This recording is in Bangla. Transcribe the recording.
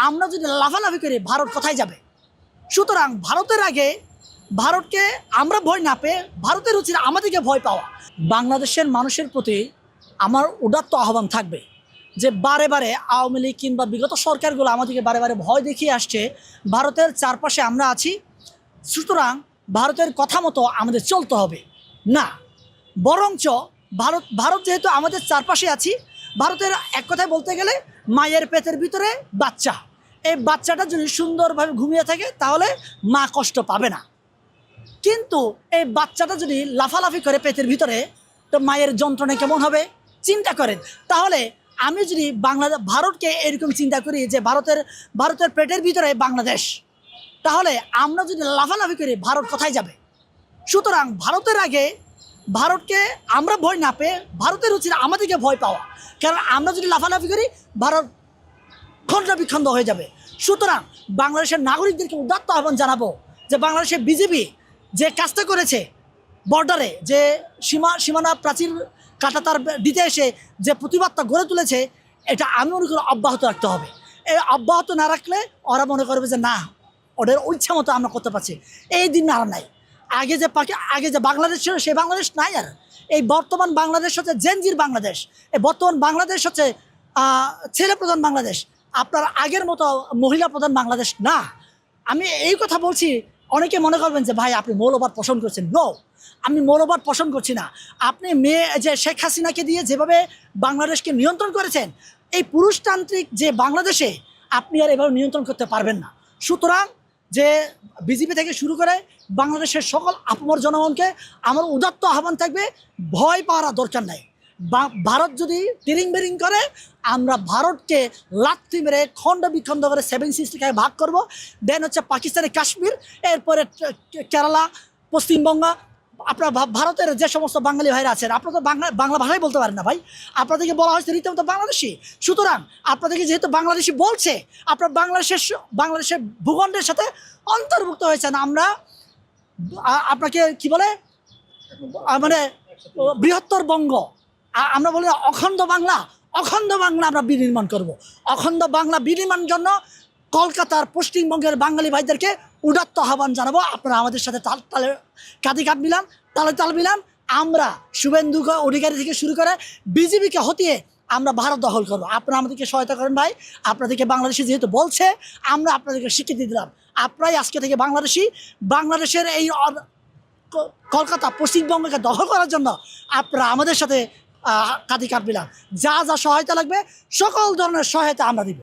আমরা যদি লাফালাফি করি ভারত কোথায় যাবে? সুতরাং ভারতের আগে ভারতকে আমরা ভয় না পেয়ে ভারতের উচিত আমাদেরকে ভয় পাওয়া। বাংলাদেশের মানুষের প্রতি আমার উদাত্ত আহ্বান থাকবে যে বারে বারে আওয়ামী লীগ কিংবা বিগত সরকারগুলো আমাদেরকে বারে বারে ভয় দেখিয়ে আসছে। ভারতের চারপাশে আমরা আছি, সুতরাং ভারতের কথা মতো আমাদের চলতে হবে না, বরঞ্চ ভারত যেহেতু আমাদের চারপাশে আছি, ভারতের এক কথায় বলতে গেলে মায়ের পেটের ভিতরে বাচ্চা, এই বাচ্চাটা যদি সুন্দরভাবে ঘুমিয়ে থাকে তাহলে মা কষ্ট পাবে না। কিন্তু এই বাচ্চাটা যদি লাফালাফি করে পেটের ভিতরে, তো মায়ের যন্ত্রণা কেমন হবে চিন্তা করেন। তাহলে আমি যদি ভারতকে এরকম চিন্তা করি যে ভারতের পেটের ভিতরে বাংলাদেশ, তাহলে আমরা যদি লাফালাফি করি ভারত কোথায় যাবে? সুতরাং ভারতের আগে ভারতকে আমরা ভয় না পেয়ে ভারতের উচিত আমাদেরকে ভয় পাওয়া, কারণ আমরা যদি লাফালাফি করি ভারত খণ্ড বিখণ্ড হয়ে যাবে। সুতরাং বাংলাদেশের নাগরিকদেরকে উদাত্ত আহ্বান জানাবো যে বাংলাদেশের বিজেপি যে কাজটা করেছে, বর্ডারে যে সীমানা প্রাচীর কাঁটাতার দিতে এসে যে প্রতিবাদটা গড়ে তুলেছে, এটা আমি মনে করি অব্যাহত রাখতে হবে। এই অব্যাহত না রাখলে ওরা মনে করবে যে না, ওদের ইচ্ছা মতো আমরা করতে পারছি। এই দিন আর নাই। আগে যে বাংলাদেশ ছিল সেই বাংলাদেশ নাই আর। এই বর্তমান বাংলাদেশ হচ্ছে জেনজির বাংলাদেশ। এই বর্তমান বাংলাদেশ হচ্ছে ছেলে প্রধান বাংলাদেশ, আপনার আগের মতো মহিলা প্রধান বাংলাদেশ না। আমি এই কথা বলছি, অনেকে মনে করবেন যে ভাই আপনি মৌলবাদ পোষণ করছেন। নো, আমি মৌলবাদ পোষণ করছি না। আপনি যে শেখ হাসিনাকে দিয়ে যেভাবে বাংলাদেশকে নিয়ন্ত্রণ করেছেন, এই পুরুষতান্ত্রিক যে বাংলাদেশে আপনি আর এভাবে নিয়ন্ত্রণ করতে পারবেন না। সুতরাং যে বিজেপি থেকে শুরু করে বাংলাদেশের সকল আপামর জনগণকে আমার উদাত্ত আহ্বান থাকবে, ভয় পাওয়ার দরকার নাই। ভারত যদি তিরিং বেরিং করে, আমরা ভারতকে লাথি মেরে খণ্ড বিখণ্ড করে 760 ভাগ করব। দেন হচ্ছে পাকিস্তানের কাশ্মীর, এরপরে কেরালা, পশ্চিমবঙ্গ। আপনার ভারতের যে সমস্ত বাঙালি ভাইরা আছেন, আপনারা তো বাংলা ভাষাই বলতে পারেন না ভাই, আপনাদেরকে বলা হয়েছে রীতিমতো বাংলাদেশি। সুতরাং আপনাদেরকে যেহেতু বাংলাদেশি বলছে, আপনার বাংলাদেশের ভূখণ্ডের সাথে অন্তর্ভুক্ত হয়েছেন। আমরা আপনাকে কি বলে মানে বৃহত্তর বঙ্গ, আমরা বলি অখণ্ড বাংলা আমরা বিনির্মাণ করব। অখণ্ড বাংলা বিনির্মাণের জন্য কলকাতার পশ্চিমবঙ্গের বাঙালি ভাইদেরকে উদাত্ত আহ্বান জানাবো, আপনারা আমাদের সাথে কাঁধে কাঁধ মিলান, তালে তাল মিলান। আমরা শুভেন্দু অধিকারী থেকে শুরু করে বিজেপিকে হটিয়ে আমরা ভারত দখল করবো। আপনারা আমাদেরকে সহায়তা করেন ভাই। আপনাদেরকে বাংলাদেশি যেহেতু বলছে, আমরা আপনাদেরকে স্বীকৃতি দিলাম। আপনারাই আজকে থেকে বাংলাদেশের এই কলকাতা পশ্চিমবঙ্গকে দখল করার জন্য আপনারা আমাদের সাথে কাঁধে কাঁধ মিলান। যা যা সহায়তা লাগবে সকল ধরনের সহায়তা আমরা দিব।